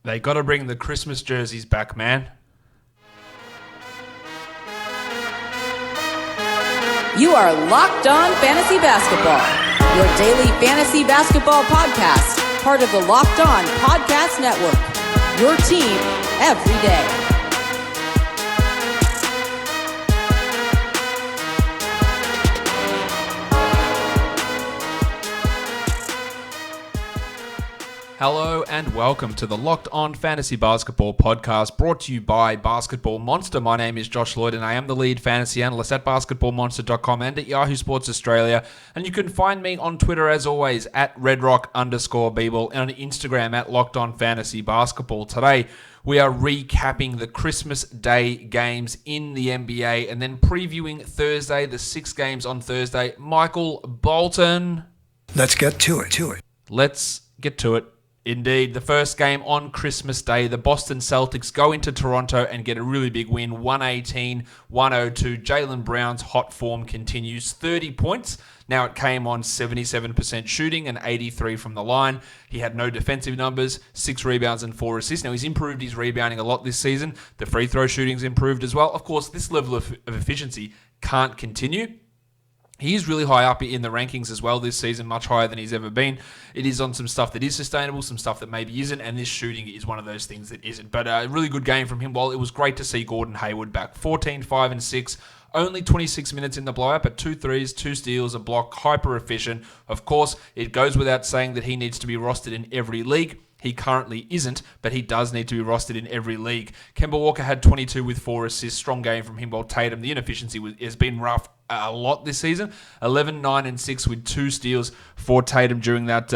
They got to bring the Christmas jerseys back, man. You are Locked On Fantasy Basketball, your daily fantasy basketball podcast, part of the Locked On Podcast Network, your team every day. Hello and welcome to the Locked On Fantasy Basketball podcast, brought to you by Basketball Monster. My name is Josh Lloyd and I am the lead fantasy analyst at basketballmonster.com and at Yahoo Sports Australia. And you can find me on Twitter as always at redrock_Beeble and on Instagram at Locked On Fantasy Basketball. Today we are recapping the Christmas Day games in the NBA and then previewing Thursday, the 6 games on Thursday. Michael Bolton. Let's get to it. Let's get to it. Indeed, the first game on Christmas Day, the Boston Celtics go into Toronto and get a really big win, 118-102. Jaylen Brown's hot form continues, 30 points. Now it came on 77% shooting and 83 from the line. He had no defensive numbers, 6 rebounds and 4 assists. Now he's improved his rebounding a lot this season. The free throw shooting's improved as well. Of course, this level of efficiency can't continue. He is really high up in the rankings as well this season, much higher than he's ever been. It is on some stuff that is sustainable, some stuff that maybe isn't, and this shooting is one of those things that isn't. But a really good game from him. While it was great to see Gordon Hayward back. 14, 5, and 6. Only 26 minutes in the blowout, but 2 threes, 2 steals, a block, hyper efficient. Of course, it goes without saying that he needs to be rostered in every league. He currently isn't, but he does need to be rostered in every league. Kemba Walker had 22 with 4 assists. Strong game from him, while Tatum, the inefficiency has been rough a lot this season. 11, 9, and 6 with 2 steals for Tatum during that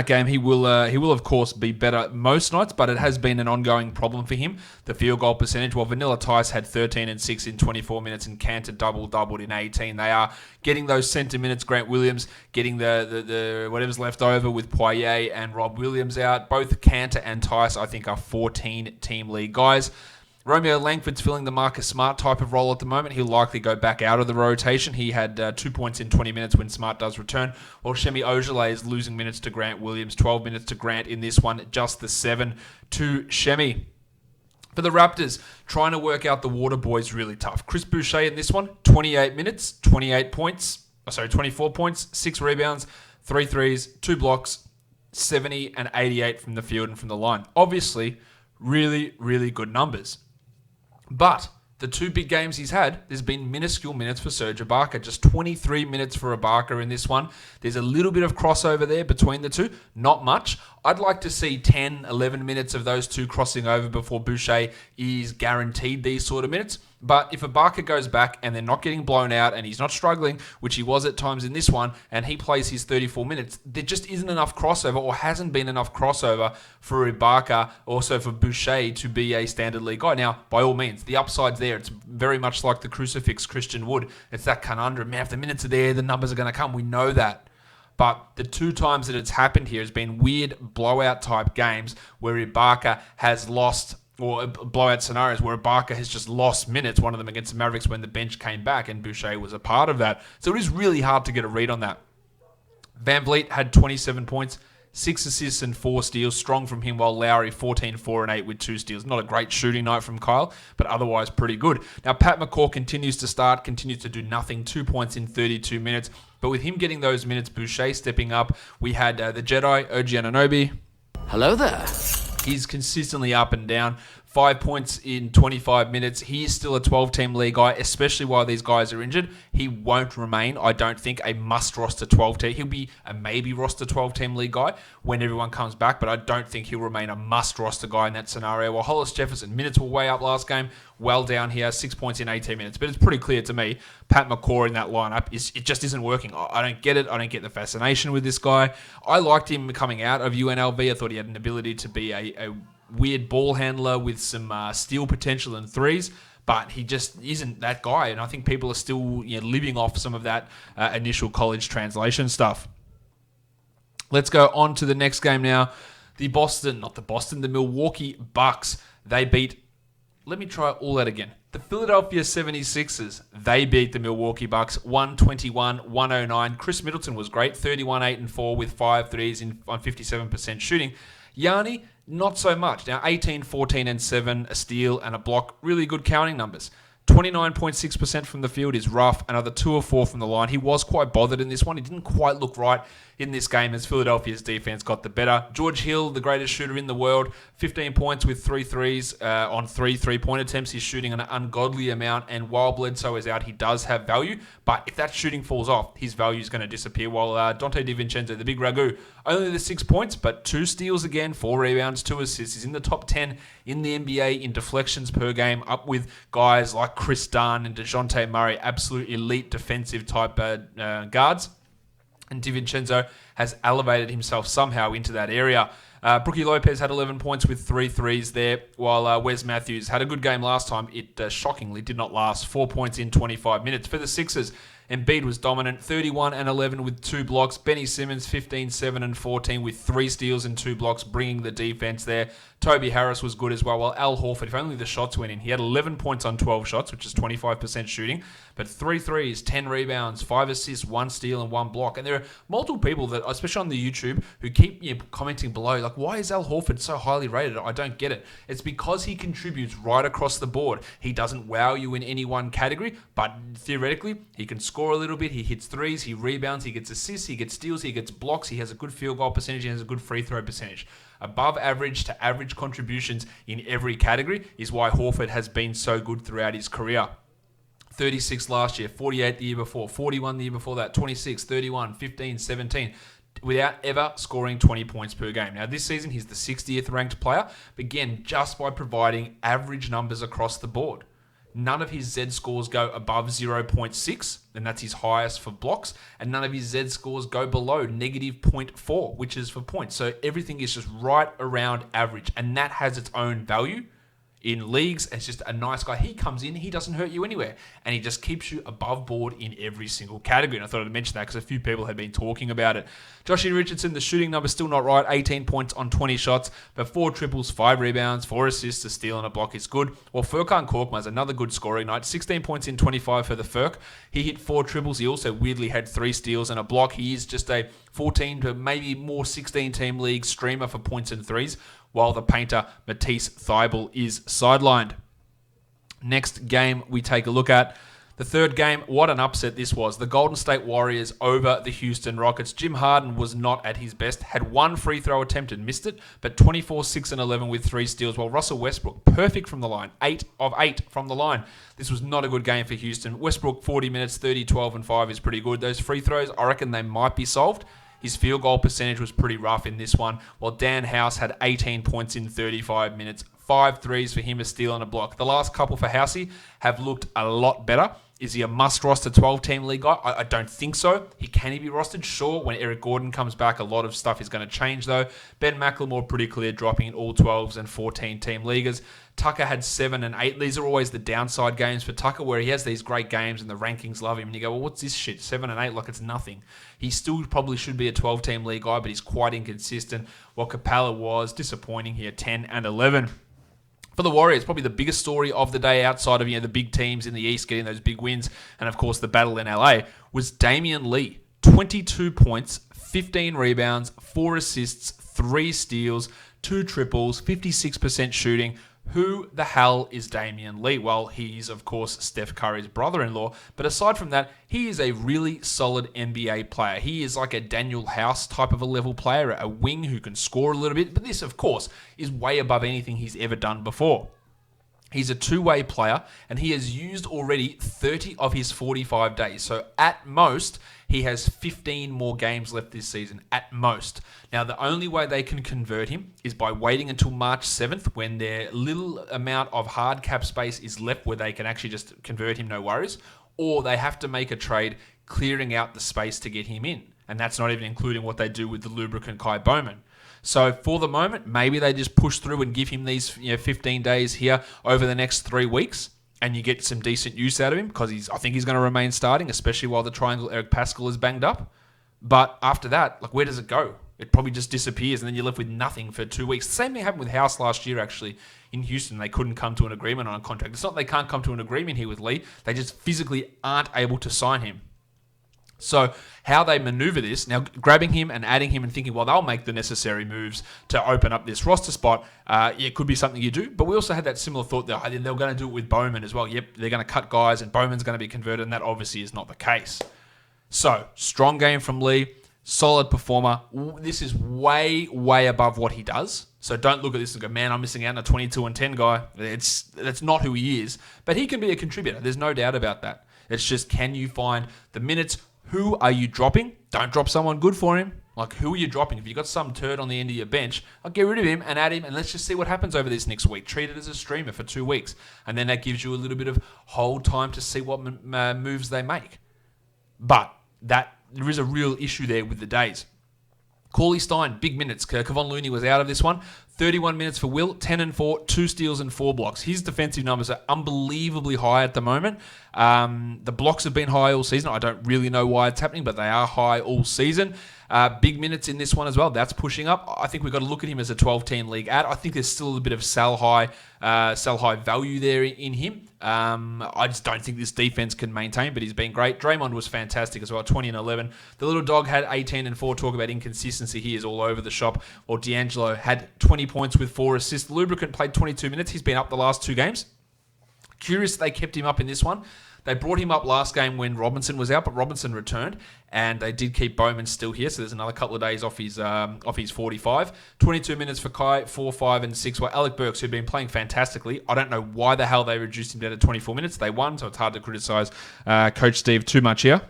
game. He will of course be better most nights, but it has been an ongoing problem for him. The field goal percentage, while Vanilla Tice had 13 and 6 in 24 minutes and Cantor doubled in 18. They are getting those center minutes. Grant Williams getting the whatever's left over with Poirier and Rob Williams out. Both Cantor and Tice, I think, are 14 team league guys. Romeo Langford's filling the Marcus Smart type of role at the moment. He'll likely go back out of the rotation. He had 2 points in 20 minutes when Smart does return, while Shemi Ojeleye is losing minutes to Grant Williams. 12 minutes to Grant in this one, just the 7 to Shemi. For the Raptors, trying to work out the water boys really tough. Chris Boucher in this one, 28 minutes, 24 points, 6 rebounds, 3 threes, 2 blocks, 70 and 88 from the field and from the line. Obviously, really, really good numbers. But the 2 big games he's had, there's been minuscule minutes for Serge Ibaka. Just 23 minutes for Ibaka in this one. There's a little bit of crossover there between the two. Not much. I'd like to see 10, 11 minutes of those two crossing over before Boucher is guaranteed these sort of minutes. But if Ibaka goes back and they're not getting blown out and he's not struggling, which he was at times in this one, and he plays his 34 minutes, there just isn't enough crossover or hasn't been enough crossover for Ibaka, also for Boucher to be a standard league guy. Now, by all means, the upside's there. It's very much like the crucifix Christian Wood. It's that conundrum. Man, if the minutes are there, the numbers are going to come. We know that. But the 2 times that it's happened here has been weird blowout type games where Ibaka has lost, or blowout scenarios where Ibaka has just lost minutes, one of them against the Mavericks when the bench came back and Boucher was a part of that. So it is really hard to get a read on that. Van Vliet had 27 points, 6 assists and 4 steals. Strong from him, while Lowry 14, 4, and 8 with 2 steals. Not a great shooting night from Kyle, but otherwise pretty good. Now, Pat McCaw continues to do nothing. 2 points in 32 minutes. But with him getting those minutes, Boucher stepping up, we had the Jedi, OG Anunoby. Hello there. He's consistently up and down. 5 points in 25 minutes. He is still a 12-team league guy, especially while these guys are injured. He won't remain, I don't think, a must-roster 12-team. He'll be a maybe-roster 12-team league guy when everyone comes back, but I don't think he'll remain a must-roster guy in that scenario. While Hollis Jefferson, minutes were way up last game, well down here, 6 points in 18 minutes. But it's pretty clear to me, Pat McCaw in that lineup, it just isn't working. I don't get it. I don't get the fascination with this guy. I liked him coming out of UNLV. I thought he had an ability to be a weird ball handler with some steal potential and threes, but he just isn't that guy. And I think people are still living off some of that initial college translation stuff. Let's go on to the next game now. The Milwaukee Bucks. They beat, let me try all that again. The Philadelphia 76ers, they beat the Milwaukee Bucks 121-109. Chris Middleton was great, 31, 8, and 4 with 5 threes on 57% shooting. Yanni, not so much. Now, 18, 14, and 7, a steal and a block. Really good counting numbers. 29.6% from the field is rough. Another 2 or 4 from the line. He was quite bothered in this one. He didn't quite look right in this game as Philadelphia's defense got the better. George Hill, the greatest shooter in the world, 15 points with 3 threes on 3 three-point attempts. He's shooting an ungodly amount, and while Bledsoe is out, he does have value. But if that shooting falls off, his value is going to disappear. While Dante DiVincenzo, the big ragu, only the 6 points, but 2 steals again, 4 rebounds, 2 assists. He's in the top 10 in the NBA in deflections per game, up with guys like Chris Dunn and DeJounte Murray, absolute elite defensive type guards. And DiVincenzo has elevated himself somehow into that area. Brookie Lopez had 11 points with 3 threes there, while Wes Matthews had a good game last time. It shockingly did not last. 4 points in 25 minutes. For the Sixers, Embiid was dominant, 31 and 11 with 2 blocks. Benny Simmons, 15, 7 and 14 with 3 steals and 2 blocks, bringing the defense there. Toby Harris was good as well, while Al Horford, if only the shots went in, he had 11 points on 12 shots, which is 25% shooting, but 3 threes, 10 rebounds, 5 assists, 1 steal, and 1 block. And there are multiple people that, especially on the YouTube, who keep commenting below, like, why is Al Horford so highly rated? I don't get it. It's because he contributes right across the board. He doesn't wow you in any one category, but theoretically, he can score a little bit, he hits threes, he rebounds, he gets assists, he gets steals, he gets blocks, he has a good field goal percentage, he has a good free throw percentage. Above average to average contributions in every category is why Horford has been so good throughout his career. 36 last year, 48 the year before, 41 the year before that, 26, 31, 15, 17, without ever scoring 20 points per game. Now, this season, he's the 60th ranked player, again, just by providing average numbers across the board. None of his Z scores go above 0.6, and that's his highest for blocks, and none of his Z scores go below negative 0.4, which is for points. So everything is just right around average, and that has its own value. In leagues, it's just a nice guy. He comes in, he doesn't hurt you anywhere, and he just keeps you above board in every single category. And I thought I'd mention that because a few people had been talking about it. Joshie Richardson, the shooting number still not right. 18 points on 20 shots, but 4 triples, 5 rebounds, 4 assists, a steal, and a block is good. Well, Furkan Korkmaz, another good scoring night. 16 points in 25 for the Furk. He hit 4 triples. He also weirdly had 3 steals and a block. He is just a 14 to maybe more 16-team league streamer for points and threes, while the painter Matisse Thybulle is sidelined. Next game we take a look at. The third game, what an upset this was. The Golden State Warriors over the Houston Rockets. Jim Harden was not at his best. Had 1 free throw attempt and missed it, but 24, 6 and 11 with 3 steals, while Russell Westbrook, perfect from the line. 8 of 8 from the line. This was not a good game for Houston. Westbrook, 40 minutes, 30, 12 and 5 is pretty good. Those free throws, I reckon they might be solved. His field goal percentage was pretty rough in this one, while Dan House had 18 points in 35 minutes, 5 threes for him, a steal and a block. The last couple for Housey have looked a lot better. Is he a must-roster 12-team league guy? I don't think so. Can he be rostered? Sure. When Eric Gordon comes back, a lot of stuff is going to change, though. Ben McLemore, pretty clear, dropping in all 12s and 14-team leaguers. Tucker had 7 and 8. These are always the downside games for Tucker, where he has these great games and the rankings love him. And you go, well, what's this shit? 7 and 8, like it's nothing. He still probably should be a 12-team league guy, but he's quite inconsistent. While Capella was disappointing here, 10 and 11. For the Warriors, probably the biggest story of the day outside of the big teams in the East getting those big wins, and of course the battle in LA, was Damian Lee. 22 points, 15 rebounds, 4 assists, 3 steals, 2 triples, 56% shooting. Who the hell is Damian Lee? Well, he's, of course, Steph Curry's brother-in-law. But aside from that, he is a really solid NBA player. He is like a Daniel House type of a level player, a wing who can score a little bit. But this, of course, is way above anything he's ever done before. He's a two-way player, and he has used already 30 of his 45 days. So at most, he has 15 more games left this season, at most. Now, the only way they can convert him is by waiting until March 7th, when their little amount of hard cap space is left where they can actually just convert him, no worries. Or they have to make a trade clearing out the space to get him in. And that's not even including what they do with the lubricant Kai Bowman. So for the moment, maybe they just push through and give him these 15 days here over the next 3 weeks, and you get some decent use out of him, because I think he's going to remain starting, especially while the triangle Eric Pascal is banged up. But after that, where does it go? It probably just disappears, and then you're left with nothing for 2 weeks. The same thing happened with House last year, actually, in Houston. They couldn't come to an agreement on a contract. It's not they can't come to an agreement here with Lee. They just physically aren't able to sign him. So how they maneuver this, now grabbing him and adding him and thinking, well, they'll make the necessary moves to open up this roster spot. It could be something you do. But we also had that similar thought that they're going to do it with Bowman as well. Yep, they're going to cut guys and Bowman's going to be converted, and that obviously is not the case. So, strong game from Lee, solid performer. This is way, way above what he does. So don't look at this and go, man, I'm missing out on a 22-10 guy. That's not who he is. But he can be a contributor. There's no doubt about that. It's just, can you find the minutes? Who are you dropping? Don't drop someone good for him. Like, who are you dropping? If you've got some turd on the end of your bench, I'll get rid of him and add him, and let's just see what happens over this next week. Treat it as a streamer for 2 weeks. And then that gives you a little bit of hold time to see what moves they make. But there is a real issue there with the days. Cauley Stein, big minutes. Kevon Looney was out of this one. 31 minutes for Will, 10-4, 2 steals and 4 blocks. His defensive numbers are unbelievably high at the moment. The blocks have been high all season. I don't really know why it's happening, but they are high all season. Big minutes in this one as well. That's pushing up. I think we've got to look at him as a 12-team league ad. I think there's still a bit of sell high value there in him. I just don't think this defense can maintain, but he's been great. Draymond was fantastic as well, 20 and 11. The little dog had 18 and 4. Talk about inconsistency. He is all over the shop. Or D'Angelo had 20 points with 4 assists. Lubricant played 22 minutes. He's been up the last 2 games. Curious they kept him up in this one. They brought him up last game when Robinson was out, but Robinson returned, and they did keep Bowman still here, so there's another couple of days off his 45. 22 minutes for Kai, 4, 5, and 6. Well, Alec Burks, who'd been playing fantastically. I don't know why the hell they reduced him down to 24 minutes. They won, so it's hard to criticise Coach Steve too much here.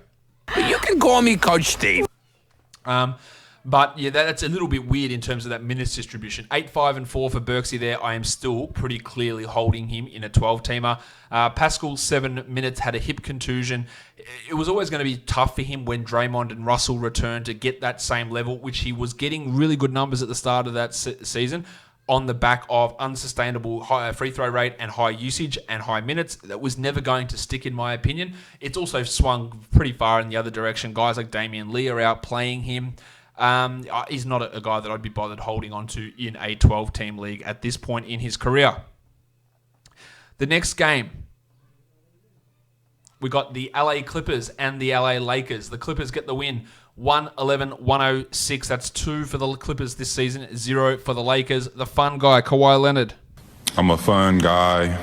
You can call me Coach Steve. But yeah, that's a little bit weird in terms of that minutes distribution. 8, 5, and 4 for Birksy there. I am still pretty clearly holding him in a 12-teamer. Pascal, 7 minutes, had a hip contusion. It was always going to be tough for him when Draymond and Russell returned to get that same level, which he was getting really good numbers at the start of that season on the back of unsustainable high free throw rate and high usage and high minutes. That was never going to stick, in my opinion. It's also swung pretty far in the other direction. Guys like Damian Lee are out playing him. He's not a guy that I'd be bothered holding on to in a 12-team league at this point in his career. The next game, we got the LA Clippers and the LA Lakers. The Clippers get the win, 111-106. That's 2 for the Clippers this season, 0 for the Lakers. The fun guy, Kawhi Leonard. I'm a fun guy.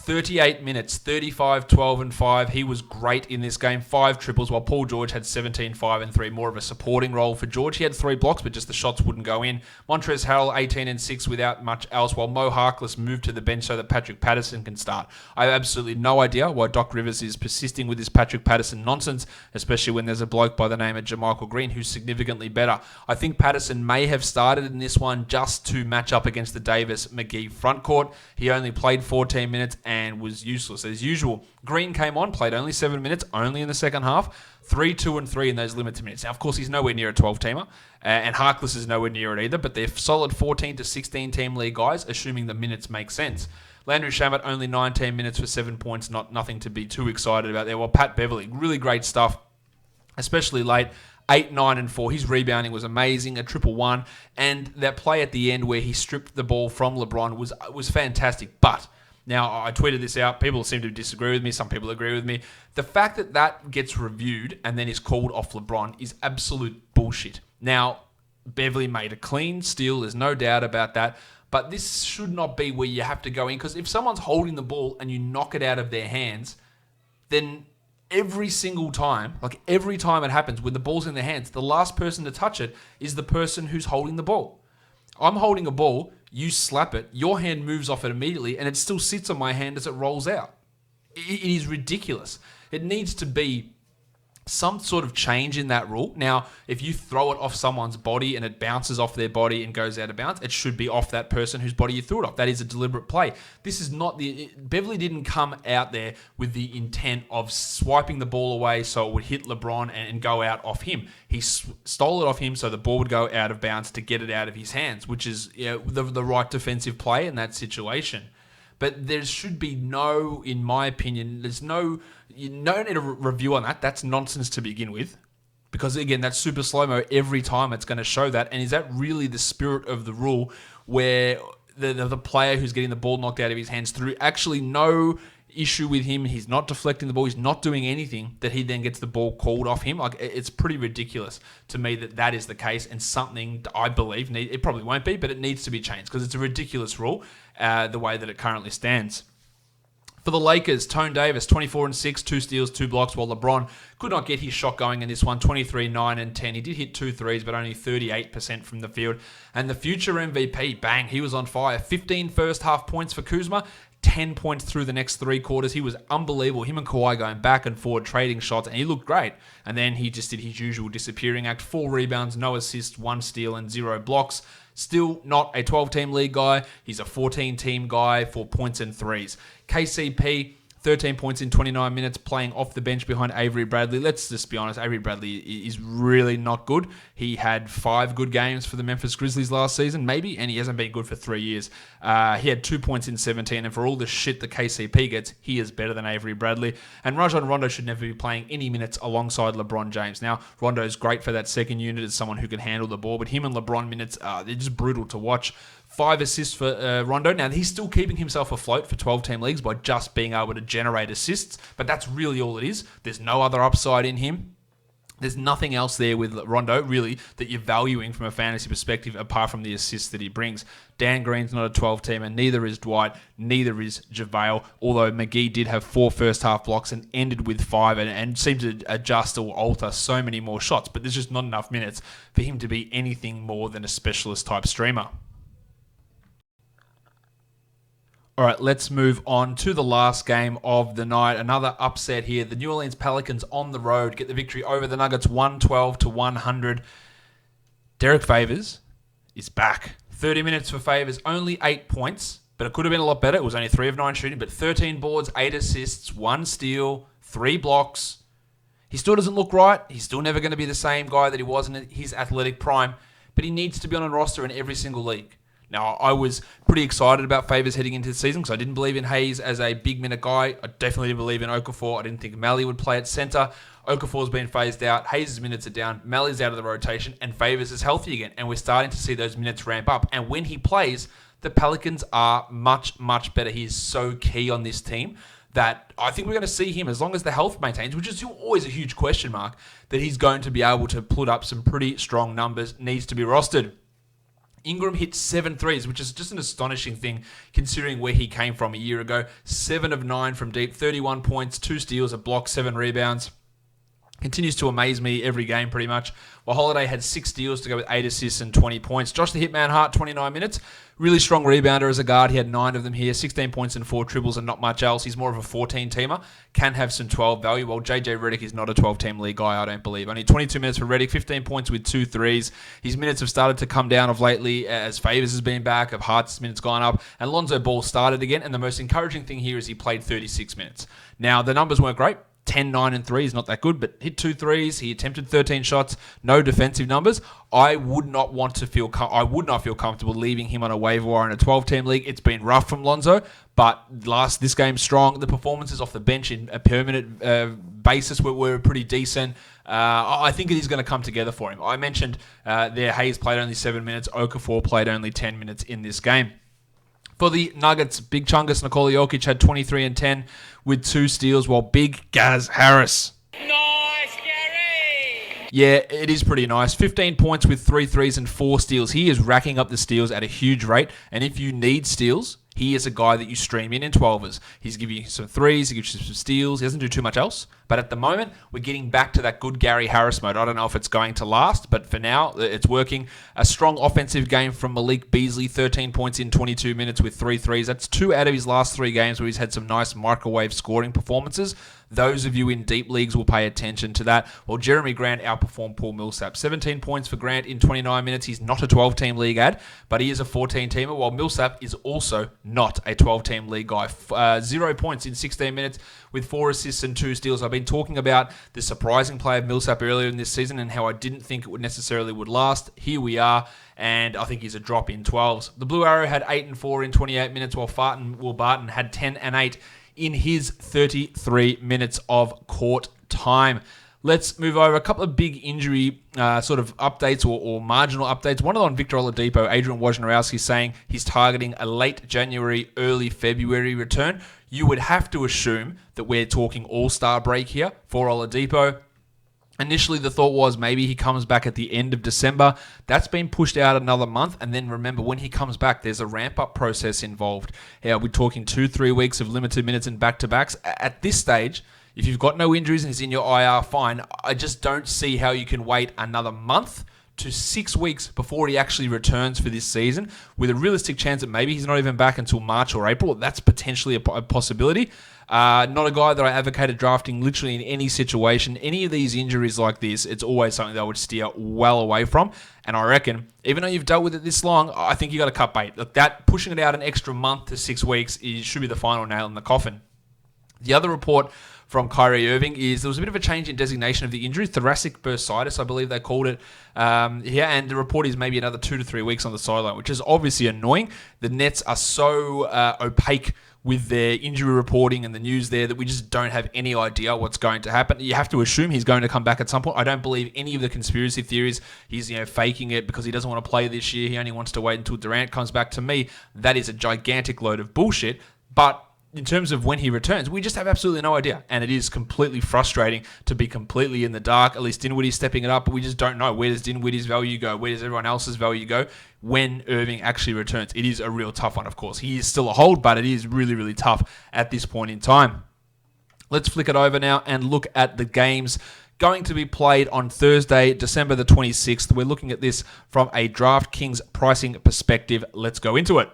38 minutes, 35, 12, and 5. He was great in this game. 5 triples, while Paul George had 17, 5, and 3. More of a supporting role for George. He had 3 blocks, but just the shots wouldn't go in. Montrezl Harrell, 18 and 6 without much else, while Mo Harkless moved to the bench so that Patrick Patterson can start. I have absolutely no idea why Doc Rivers is persisting with this Patrick Patterson nonsense, especially when there's a bloke by the name of JaMychal Green who's significantly better. I think Patterson may have started in this one just to match up against the Davis-McGee frontcourt. He only played 14 minutes and was useless as usual. Green came on, played only 7 minutes, only in the second half. 3, 2, and 3 in those limited minutes. Now, of course, he's nowhere near a 12-teamer, and Harkless is nowhere near it either, but they're solid 14 to 16-team league guys, assuming the minutes make sense. Landry Shamet, only 19 minutes for 7 points, nothing to be too excited about there. Well, Pat Beverly, really great stuff, especially late. 8, 9, and 4. His rebounding was amazing, a 1-1, and that play at the end where he stripped the ball from LeBron was fantastic. But now, I tweeted this out. People seem to disagree with me. Some people agree with me. The fact that that gets reviewed and then is called off LeBron is absolute bullshit. Now, Beverly made a clean steal. There's no doubt about that. But this should not be where you have to go in, because if someone's holding the ball and you knock it out of their hands, then every single time, like every time it happens when the ball's in their hands, the last person to touch it is the person who's holding the ball. I'm holding a ball, you slap it, your hand moves off it immediately, and it still sits on my hand as it rolls out. It is ridiculous. It needs to be some sort of change in that rule. Now, if you throw it off someone's body and it bounces off their body and goes out of bounds, it should be off that person whose body you threw it off. That is a deliberate play. This is not Beverly didn't come out there with the intent of swiping the ball away so it would hit LeBron and go out off him. He stole it off him so the ball would go out of bounds to get it out of his hands, which is the right defensive play in that situation. But there should be no, in my opinion, you don't need a review on that. That's nonsense to begin with. Because, again, that's super slow-mo every time it's going to show that. And is that really the spirit of the rule where the player who's getting the ball knocked out of his hands through actually no issue with him. He's not deflecting the ball. He's not doing anything that he then gets the ball called off him. Like, it's pretty ridiculous to me that is the case, and something I believe it probably won't be, but it needs to be changed because it's a ridiculous rule the way that it currently stands. For the Lakers, Tone Davis, 24-6, 2 steals, 2 blocks, while LeBron could not get his shot going in this one, 23, 9, and 10. He did hit 2 threes, but only 38% from the field. And the future MVP, bang, he was on fire. 15 first half points for Kuzma, 10 points through the next 3 quarters. He was unbelievable. Him and Kawhi going back and forward, trading shots, and he looked great. And then he just did his usual disappearing act. 4 rebounds, no assists, 1 steal, and 0 blocks. Still not a 12-team league guy. He's a 14-team guy for points and threes. KCP, 13 points in 29 minutes, playing off the bench behind Avery Bradley. Let's just be honest, Avery Bradley is really not good. He had 5 good games for the Memphis Grizzlies last season, maybe, and he hasn't been good for 3 years. He had 2 points in 17, and for all the shit that KCP gets, he is better than Avery Bradley. And Rajon Rondo should never be playing any minutes alongside LeBron James. Now, Rondo's great for that second unit as someone who can handle the ball, but him and LeBron minutes, they're just brutal to watch. 5 assists for Rondo. Now, he's still keeping himself afloat for 12-team leagues by just being able to generate assists, but that's really all it is. There's no other upside in him. There's nothing else there with Rondo, really, that you're valuing from a fantasy perspective apart from the assists that he brings. Dan Green's not a 12-teamer, neither is Dwight, neither is JaVale, although McGee did have 4 first-half blocks and ended with 5 and seemed to adjust or alter so many more shots, but there's just not enough minutes for him to be anything more than a specialist-type streamer. All right, let's move on to the last game of the night. Another upset here. The New Orleans Pelicans on the road get the victory over the Nuggets 112-100. Derek Favors is back. 30 minutes for Favors, only 8 points, but it could have been a lot better. It was only 3 of 9 shooting, but 13 boards, 8 assists, 1 steal, 3 blocks. He still doesn't look right. He's still never going to be the same guy that he was in his athletic prime, but he needs to be on a roster in every single league. Now, I was pretty excited about Favors heading into the season because I didn't believe in Hayes as a big-minute guy. I definitely didn't believe in Okafor. I didn't think Mally would play at center. Okafor's been phased out. Hayes' minutes are down. Mally's out of the rotation. And Favors is healthy again. And we're starting to see those minutes ramp up. And when he plays, the Pelicans are much, much better. He is so key on this team that I think we're going to see him, as long as the health maintains, which is always a huge question mark, that he's going to be able to put up some pretty strong numbers, needs to be rostered. Ingram hit 7 threes, which is just an astonishing thing considering where he came from a year ago. 7 of 9 from deep, 31 points, 2 steals, a block, 7 rebounds. Continues to amaze me every game pretty much. While Holiday had 6 steals to go with 8 assists and 20 points. Josh the Hitman Hart, 29 minutes. Really strong rebounder as a guard. He had 9 of them here. 16 points and 4 triples and not much else. He's more of a 14-teamer. Can have some 12 value. While JJ Redick is not a 12-team league guy, I don't believe. Only 22 minutes for Redick. 15 points with 2 threes. His minutes have started to come down of lately as Favors has been back. Of Hart's minutes gone up. And Lonzo Ball started again. And the most encouraging thing here is he played 36 minutes. Now, the numbers weren't great. 10, 9, and 3 is not that good, but hit 2 threes. He attempted 13 shots. No defensive numbers. I would not feel comfortable leaving him on a waiver wire in a 12-team league. It's been rough from Lonzo, but this game's strong. The performances off the bench in a permanent basis were pretty decent. I think it is going to come together for him. I mentioned there Hayes played only 7 minutes. Okafor played only 10 minutes in this game. For the Nuggets, Big Chungus Nikola Jokic had 23 and 10 with 2 steals, while Big Gaz Harris. Nice, Gary! Yeah, it is pretty nice. 15 points with 3 threes and 4 steals. He is racking up the steals at a huge rate, and if you need steals, he is a guy that you stream in 12ers. He's giving you some threes, he gives you some steals. He doesn't do too much else. But at the moment, we're getting back to that good Gary Harris mode. I don't know if it's going to last, but for now, it's working. A strong offensive game from Malik Beasley, 13 points in 22 minutes with 3 threes. That's 2 out of his last 3 games where he's had some nice microwave scoring performances. Those of you in deep leagues will pay attention to that. Well, Jeremy Grant outperformed Paul Millsap. 17 points for Grant in 29 minutes. He's not a 12-team league ad, but he is a 14-teamer, while Millsap is also not a 12-team league guy. 0 points in 16 minutes with 4 assists and 2 steals. I've been talking about the surprising play of Millsap earlier in this season and how I didn't think it would necessarily last. Here we are, and I think he's a drop in 12s. The Blue Arrow had 8 and 4 in 28 minutes, while Will Barton had 10 and 8 in his 33 minutes of court time. Let's move over a couple of big injury sort of updates or marginal updates. One on Victor Oladipo, Adrian Wojnarowski saying he's targeting a late January, early February return. You would have to assume that we're talking all-star break here for Oladipo. Initially, the thought was maybe he comes back at the end of December. That's been pushed out another month. And then remember, when he comes back, there's a ramp-up process involved. Yeah, we're talking 2-3 weeks of limited minutes and back-to-backs. At this stage, if you've got no injuries and he's in your IR, fine. I just don't see how you can wait another month to 6 weeks before he actually returns for this season, with a realistic chance that maybe he's not even back until March or April. That's potentially a possibility. Not a guy that I advocated drafting literally in any situation. Any of these injuries like this, it's always something that I would steer well away from. And I reckon, even though you've dealt with it this long, I think you got to cut bait. Look, that pushing it out an extra month to 6 weeks should be the final nail in the coffin. The other report from Kyrie Irving is there was a bit of a change in designation of the injury, thoracic bursitis, I believe they called it here, and the report is maybe another 2 to 3 weeks on the sideline, which is obviously annoying. The Nets are so opaque with their injury reporting and the news there that we just don't have any idea what's going to happen. You have to assume he's going to come back at some point. I don't believe any of the conspiracy theories. He's faking it because he doesn't want to play this year. He only wants to wait until Durant comes back. To me, that is a gigantic load of bullshit. But in terms of when he returns, we just have absolutely no idea. And it is completely frustrating to be completely in the dark. At least Dinwiddie's stepping it up, but we just don't know. Where does Dinwiddie's value go? Where does everyone else's value go when Irving actually returns? It is a real tough one, of course. He is still a hold, but it is really, really tough at this point in time. Let's flick it over now and look at the games going to be played on Thursday, December the 26th. We're looking at this from a DraftKings pricing perspective. Let's go into it.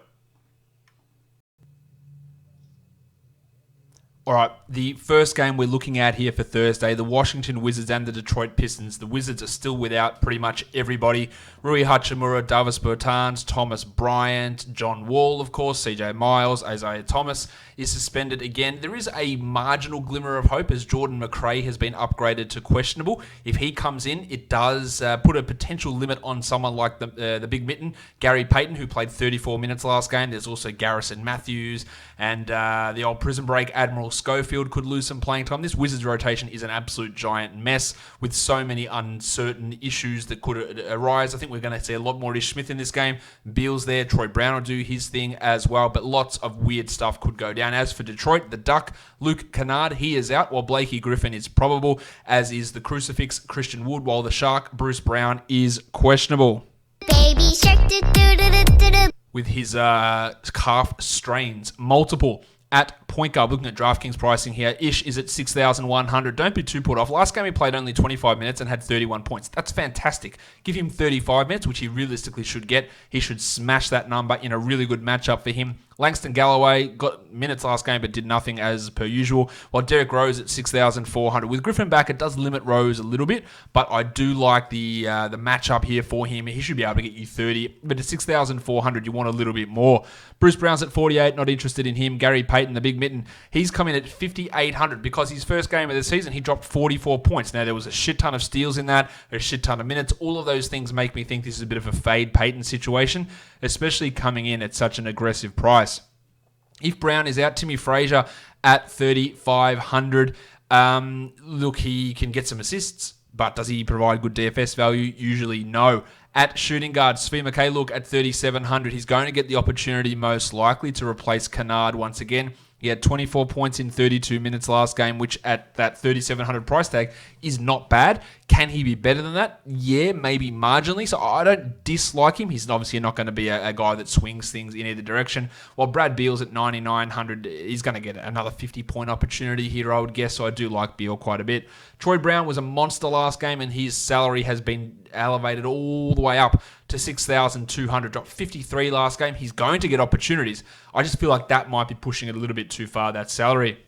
All right, the first game we're looking at here for Thursday, the Washington Wizards and the Detroit Pistons. The Wizards are still without pretty much everybody. Rui Hachimura, Davis Bertans, Thomas Bryant, John Wall, of course, CJ Miles, Isaiah Thomas is suspended again. There is a marginal glimmer of hope as Jordan McRae has been upgraded to questionable. If he comes in, it does put a potential limit on someone like the Big Mitten, Gary Payton, who played 34 minutes last game. There's also Garrison Matthews and the old Prison Break Admiral Schofield could lose some playing time. This Wizards rotation is an absolute giant mess with so many uncertain issues that could arise. I think we're going to see a lot more Ish Smith in this game. Beal's there. Troy Brown will do his thing as well, but lots of weird stuff could go down. As for Detroit, the Duck, Luke Kennard, he is out, while Blakey Griffin is probable, as is the Crucifix, Christian Wood, while the Shark, Bruce Brown, is questionable. Baby shark, do-do-do-do-do. With his calf strains, multiple. At point guard, looking at DraftKings pricing here, Ish is at 6,100. Don't be too put off. Last game he played only 25 minutes and had 31 points. That's fantastic. Give him 35 minutes, which he realistically should get. He should smash that number in a really good matchup for him. Langston Galloway got minutes last game but did nothing as per usual, while Derrick Rose at 6,400. With Griffin back, it does limit Rose a little bit, but I do like the matchup here for him. He should be able to get you 30, but at 6,400, you want a little bit more. Bruce Brown's at 48, not interested in him. Gary Payton, the Big Mitten, he's come in at 5,800 because his first game of the season, he dropped 44 points. Now, there was a shit ton of steals in that, a shit ton of minutes. All of those things make me think this is a bit of a fade Payton situation, especially coming in at such an aggressive price. If Brown is out, Timmy Frazier at 3,500. Look, he can get some assists, but does he provide good DFS value? Usually no. At shooting guard, Svi Mikhailuk at 3,700. He's going to get the opportunity most likely to replace Kennard once again. He had 24 points in 32 minutes last game, which at that 3,700 price tag is not bad. Can he be better than that? Yeah, maybe marginally. So I don't dislike him. He's obviously not going to be a guy that swings things in either direction. While Brad Beal's at 9,900, he's going to get another 50-point opportunity here, I would guess. So I do like Beal quite a bit. Troy Brown was a monster last game, and his salary has been elevated all the way up to 6,200. Dropped 53 last game. He's going to get opportunities. I just feel like that might be pushing it a little bit too far, that salary.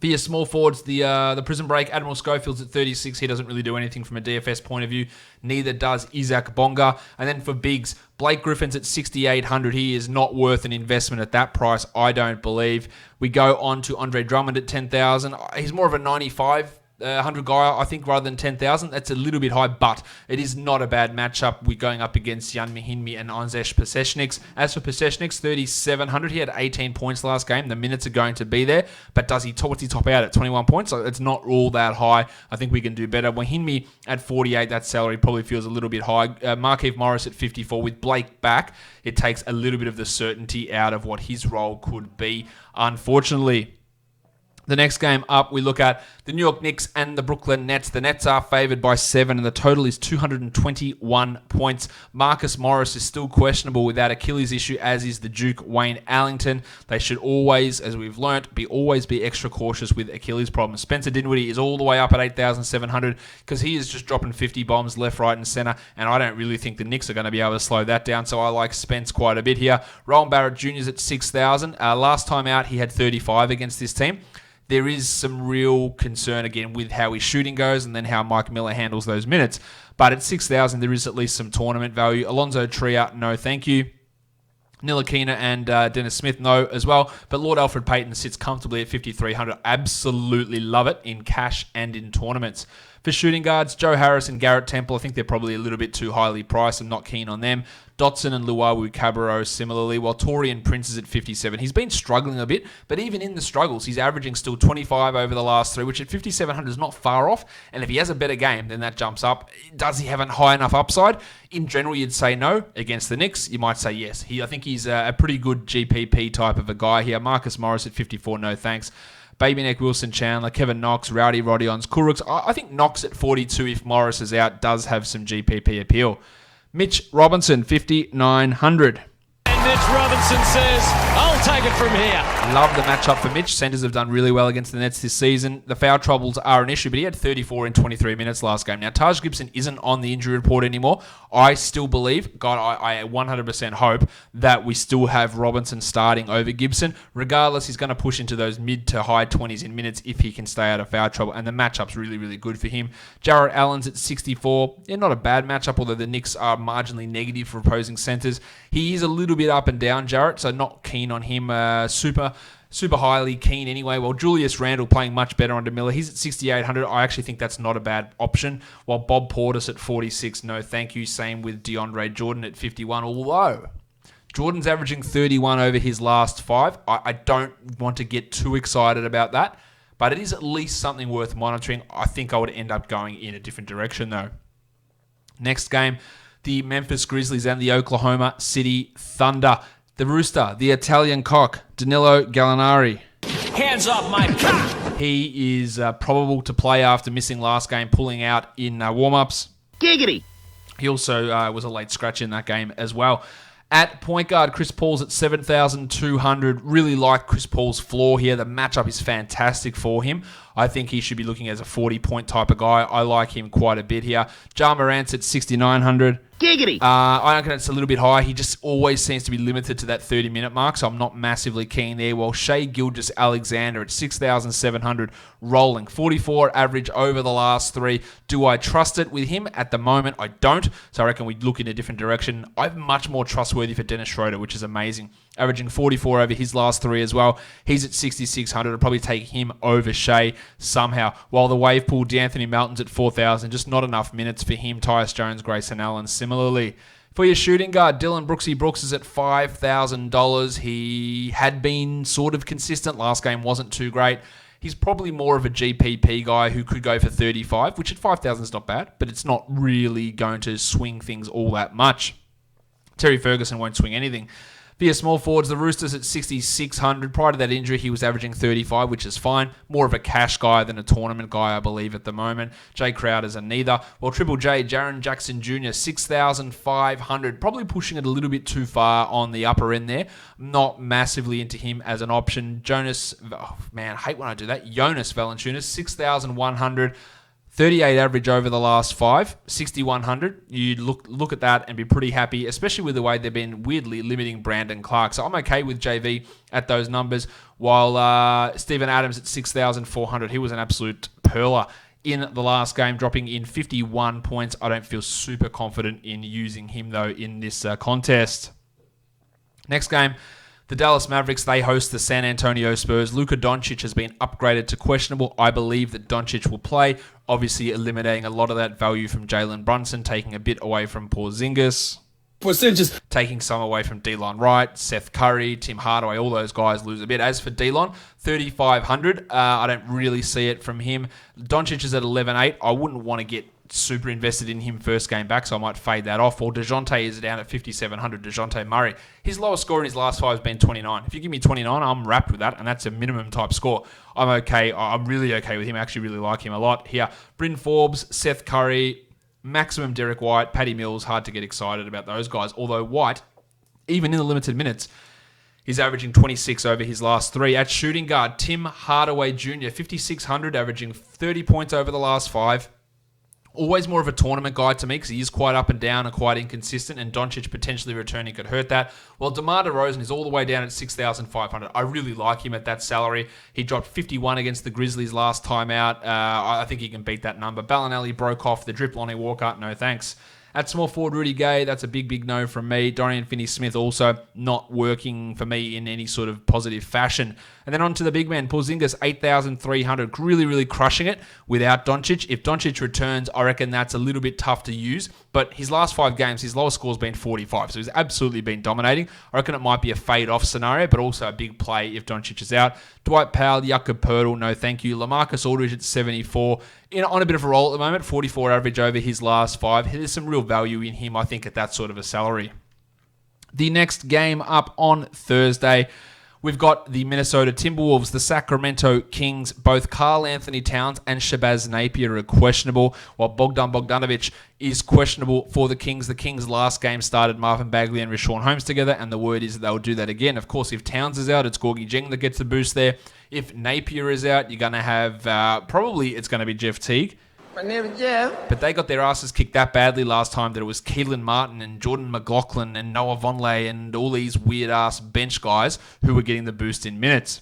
For your small forwards, the Prison Break, Admiral Schofield's at 36. He doesn't really do anything from a DFS point of view. Neither does Isaac Bonga. And then for bigs, Blake Griffin's at 6,800. He is not worth an investment at that price, I don't believe. We go on to Andre Drummond at 10,000. He's more of a 95 100 guy, I think, rather than 10,000. That's a little bit high, but it is not a bad matchup. We're going up against Jan Mahinmi and Andrzej Pasechniks. As for Pasechniks, 3,700. He had 18 points last game. The minutes are going to be there, but what's he top out at? 21 points? So it's not all that high. I think we can do better. Mahinmi at 48, that salary probably feels a little bit high. Markieff Morris at 54. With Blake back, it takes a little bit of the certainty out of what his role could be, unfortunately. The next game up, we look at the New York Knicks and the Brooklyn Nets. The Nets are favored by 7, and the total is 221 points. Marcus Morris is still questionable with that Achilles issue, as is the Duke Wayne Allington. They should always, as we've learnt, always be extra cautious with Achilles problems. Spencer Dinwiddie is all the way up at 8,700 because he is just dropping 50 bombs left, right, and center, and I don't really think the Knicks are going to be able to slow that down, so I like Spence quite a bit here. Rowan Barrett Jr. is at 6,000. Last time out, he had 35 against this team. There is some real concern, again, with how his shooting goes and then how Mike Miller handles those minutes. But at 6,000, there is at least some tournament value. Alonzo Tria, no thank you. Ntilikina and Dennis Smith, no as well. But Lord Alfred Payton sits comfortably at 5,300. Absolutely love it in cash and in tournaments. For shooting guards, Joe Harris and Garrett Temple, I think they're probably a little bit too highly priced. I'm not keen on them. Dotson and Luawu Cabarro similarly, while Torian Prince is at 57. He's been struggling a bit, but even in the struggles, he's averaging still 25 over the last 3, which at 5,700 is not far off. And if he has a better game, then that jumps up. Does he have a high enough upside? In general, you'd say no. Against the Knicks, you might say yes. I think he's a pretty good GPP type of a guy here. Marcus Morris at 54, no thanks. Baby Neck, Wilson Chandler, Kevin Knox, Rowdy Rodions, Kuruks. I think Knox at 42, if Morris is out, does have some GPP appeal. Mitch Robinson, 5,900. And Mitch Robinson says, I'll take it from here. Love the matchup for Mitch. Centers have done really well against the Nets this season. The foul troubles are an issue, but he had 34 in 23 minutes last game. Now, Taj Gibson isn't on the injury report anymore. I still believe, God, I 100% hope that we still have Robinson starting over Gibson. Regardless, he's going to push into those mid to high 20s in minutes if he can stay out of foul trouble, and the matchup's really, really good for him. Jarrett Allen's at 64. Yeah, not a bad matchup, although the Knicks are marginally negative for opposing centers. He is a little bit up and down, Jarrett, so not keen on him. Super highly keen anyway. While Julius Randle playing much better under Miller. He's at 6,800. I actually think that's not a bad option. While Bob Portis at 46, no thank you. Same with DeAndre Jordan at 51. Although Jordan's averaging 31 over his last 5. I don't want to get too excited about that, but it is at least something worth monitoring. I think I would end up going in a different direction though. Next game, the Memphis Grizzlies and the Oklahoma City Thunder. The Rooster, the Italian cock, Danilo Gallinari. Hands off my cock! He is probable to play after missing last game, pulling out in warm-ups. Giggity. He also was a late scratch in that game as well. At point guard, Chris Paul's at 7,200. Really like Chris Paul's floor here. The matchup is fantastic for him. I think he should be looking as a 40-point type of guy. I like him quite a bit here. Ja Morant's at 6,900. Giggity. I reckon it's a little bit high. He just always seems to be limited to that 30-minute mark, so I'm not massively keen there. While Shai Gilgeous-Alexander at 6,700 rolling. 44 average over the last 3. Do I trust it with him? At the moment, I don't, so I reckon we look in a different direction. I'm much more trustworthy for Dennis Schroeder, which is amazing. Averaging 44 over his last 3 as well. He's at 6,600. I'd probably take him over Shai somehow. While the wave pool, D'Anthony Melton's at 4,000. Just not enough minutes for him. Tyus Jones, Grayson Allen similarly. For your shooting guard, Dylan Brooksy Brooks is at $5,000. He had been sort of consistent. Last game wasn't too great. He's probably more of a GPP guy who could go for 35, which at 5,000 is not bad, but it's not really going to swing things all that much. Terry Ferguson won't swing anything. For your small forwards, the Roosters at 6,600. Prior to that injury, he was averaging 35, which is fine. More of a cash guy than a tournament guy, I believe, at the moment. Jay Crowder's a neither. While Triple J, Jaren Jackson Jr., 6,500. Probably pushing it a little bit too far on the upper end there. Not massively into him as an option. Jonas, oh man, I hate when I do that. Jonas Valanciunas, 6,100. 38 average over the last 5, 6,100. You'd look at that and be pretty happy, especially with the way they've been weirdly limiting Brandon Clark. So I'm okay with JV at those numbers, while Steven Adams at 6,400. He was an absolute perler in the last game, dropping in 51 points. I don't feel super confident in using him, though, in this contest. Next game, The Dallas Mavericks, they host the San Antonio Spurs. Luka Doncic has been upgraded to questionable. I believe that Doncic will play, obviously eliminating a lot of that value from Jalen Brunson, taking a bit away from Porzingis, taking some away from Delon Wright, Seth Curry, Tim Hardaway, all those guys lose a bit. As for Delon, 3,500. I don't really see it from him. Doncic is at 11.8. I wouldn't want to get super invested in him first game back, so I might fade that off. Or DeJounte is down at 5,700. DeJounte Murray. His lowest score in his last 5 has been 29. If you give me 29, I'm wrapped with that, and that's a minimum type score. I'm okay. I'm really okay with him. I actually really like him a lot. Here, Bryn Forbes, Seth Curry, maximum Derek White, Patty Mills. Hard to get excited about those guys. Although White, even in the limited minutes, he's averaging 26 over his last 3. At shooting guard, Tim Hardaway Jr., 5,600, averaging 30 points over the last 5. Always more of a tournament guy to me because he is quite up and down and quite inconsistent, and Doncic potentially returning could hurt that. Well, DeMar DeRozan is all the way down at 6,500. I really like him at that salary. He dropped 51 against the Grizzlies last time out. I think he can beat that number. Bellinelli broke off the drip. Lonnie Walker, no thanks. At small forward, Rudy Gay, that's a big no from me. Dorian Finney-Smith also not working for me in any sort of positive fashion. And then on to the big man, Porzingis, 8,300. Really crushing it without Doncic. If Doncic returns, I reckon that's a little bit tough to use. But his last 5 games, his lowest score's been 45. So he's absolutely been dominating. I reckon it might be a fade-off scenario, but also a big play if Doncic is out. Dwight Powell, Jakob Poeltl, no thank you. LaMarcus Aldridge at 74. On a bit of a roll at the moment, 44 average over his last 5. There's some real value in him, I think, at that sort of a salary. The next game up on Thursday, we've got the Minnesota Timberwolves, the Sacramento Kings. Both Karl Anthony Towns and Shabazz Napier are questionable, while Bogdan Bogdanovic is questionable for the Kings. The Kings' last game started Marvin Bagley and Richaun Holmes together, and the word is that they'll do that again. Of course, if Towns is out, it's Gorgie Jeng that gets the boost there. If Napier is out, you're going to have, probably it's going to be Jeff Teague. My name is Jeff. But they got their asses kicked that badly last time that it was Keelan Martin and Jordan McLaughlin and Noah Vonleh and all these weird-ass bench guys who were getting the boost in minutes.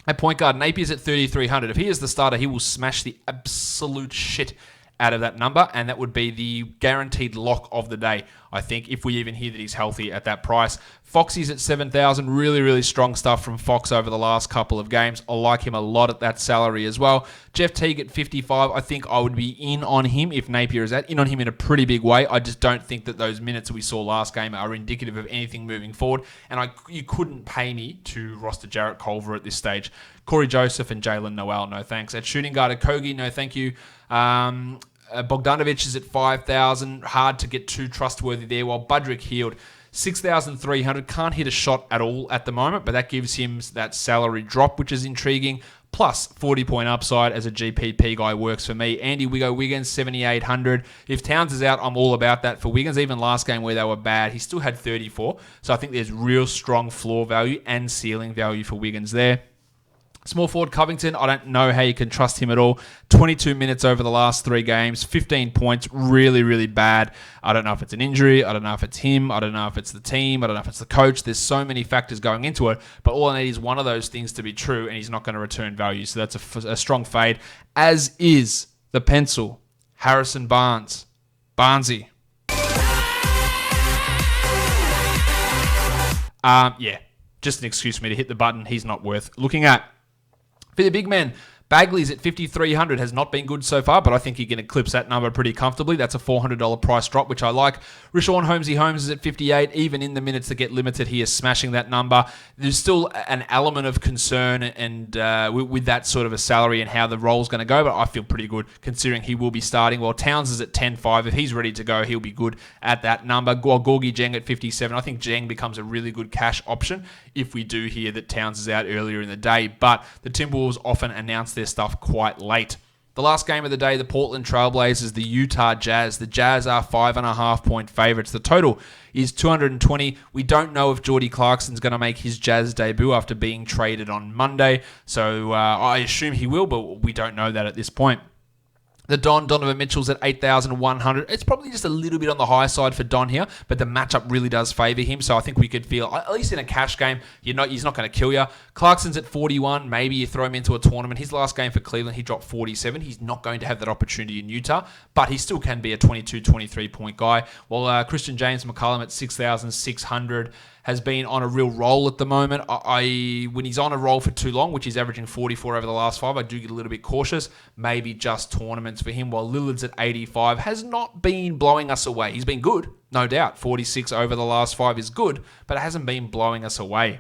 At point guard, Napier's at 3,300. If he is the starter, he will smash the absolute shit out of that number, and that would be the guaranteed lock of the day, I think, if we even hear that he's healthy at that price. Foxy's at 7,000. Really strong stuff from Fox over the last couple of games. I like him a lot at that salary as well. Jeff Teague at 55. I think I would be in on him if Napier is out. In on him in a pretty big way. I just don't think that those minutes that we saw last game are indicative of anything moving forward, and you couldn't pay me to roster Jarrett Culver at this stage. Corey Joseph and Jalen Noel, no thanks. At shooting guard, Kogi, no thank you. Bogdanovic is at 5,000. Hard to get too trustworthy there, while Budrick Hield, 6,300. Can't hit a shot at all at the moment, but that gives him that salary drop, which is intriguing. Plus 40-point upside as a GPP guy works for me. Andy Wiggins, 7,800. If Towns is out, I'm all about that for Wiggins. Even last game where they were bad, he still had 34. So I think there's real strong floor value and ceiling value for Wiggins there. Small forward Covington, I don't know how you can trust him at all. 22 minutes over the last 3 games, 15 points, really bad. I don't know if it's an injury. I don't know if it's him. I don't know if it's the team. I don't know if it's the coach. There's so many factors going into it, but all I need is one of those things to be true, and he's not going to return value. So that's a strong fade, as is the pencil. Harrison Barnes. Barnesy. Yeah, just an excuse for me to hit the button. He's not worth looking at. For the big man, Bagley's at 5,300, has not been good so far, but I think he can eclipse that number pretty comfortably. That's a $400 price drop, which I like. Richaun Holmes is at 58. Even in the minutes that get limited, he is smashing that number. There's still an element of concern and with that sort of a salary and how the role's going to go, but I feel pretty good considering he will be starting. While Towns is at 10.5. If he's ready to go, he'll be good at that number. Gorgie Jeng at 57. I think Jeng becomes a really good cash option if we do hear that Towns is out earlier in the day, but the Timberwolves often announce their stuff quite late. The last game of the day, the Portland Trailblazers, the Utah Jazz. The Jazz are 5.5-point favorites. The total is 220. We don't know if Jordy Clarkson's going to make his Jazz debut after being traded on Monday, so I assume he will, but we don't know that at this point. The Donovan Mitchell's at 8,100. It's probably just a little bit on the high side for Don here, but the matchup really does favour him. So I think we could feel, at least in a cash game, he's not going to kill you. Clarkson's at 41. Maybe you throw him into a tournament. His last game for Cleveland, he dropped 47. He's not going to have that opportunity in Utah, but he still can be a 22, 23-point guy. While Christian James McCollum at 6,600. has been on a real roll at the moment. When he's on a roll for too long, which he's averaging 44 over the last 5, I do get a little bit cautious. Maybe just tournaments for him, while Lillard's at 85 has not been blowing us away. He's been good, no doubt. 46 over the last 5 is good, but it hasn't been blowing us away.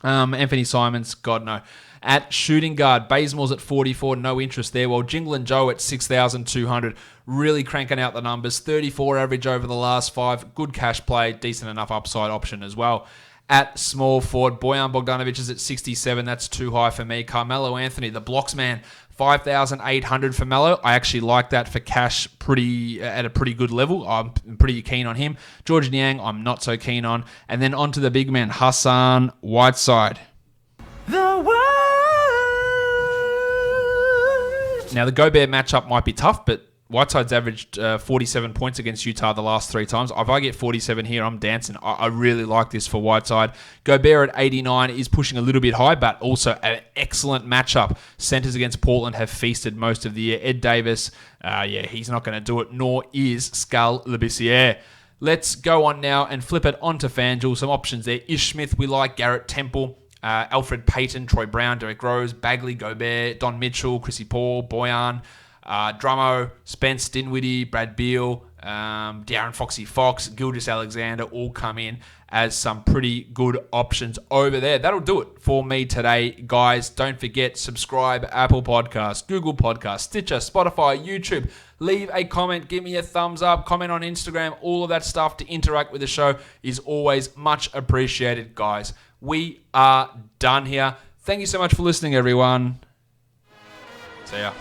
Anthony Simons, God no. At shooting guard, Bazemore's at 44, no interest there, while Jingle and Joe at 6,200, really cranking out the numbers. 34 average over the last 5, good cash play, decent enough upside option as well. At small forward, Bojan Bogdanovic is at 67, that's too high for me. Carmelo Anthony, the blocks man, 5,800 for Melo. I actually like that for cash at a pretty good level. I'm pretty keen on him. George Niang, I'm not so keen on. And then on to the big man, Hassan Whiteside. Now, the Gobert matchup might be tough, but Whiteside's averaged 47 points against Utah the last 3 times. If I get 47 here, I'm dancing. I really like this for Whiteside. Gobert at 89 is pushing a little bit high, but also an excellent matchup. Centers against Portland have feasted most of the year. Ed Davis, he's not going to do it, nor is Skal Labissiere. Let's go on now and flip it onto FanDuel. Some options there. Ish Smith, we like. Garrett Temple. Alfred Payton, Troy Brown, Derek Rose, Bagley, Gobert, Don Mitchell, Chrissy Paul, Bojan, Drummo, Spence Dinwiddie, Brad Beal, De'Aaron Foxy Fox, Gilgeous Alexander all come in as some pretty good options over there. That'll do it for me today, guys. Don't forget, subscribe, Apple Podcasts, Google Podcasts, Stitcher, Spotify, YouTube. Leave a comment, give me a thumbs up, comment on Instagram. All of that stuff to interact with the show is always much appreciated, guys. We are done here. Thank you so much for listening, everyone. See ya.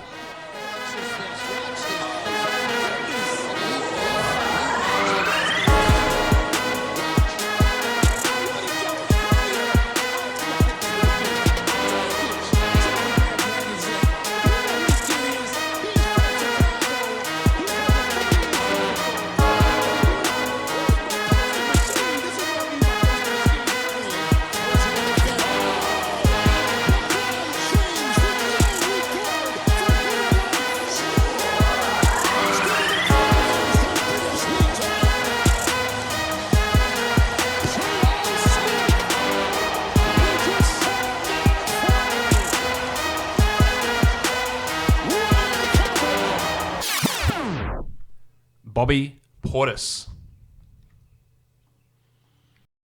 Bobby Portis.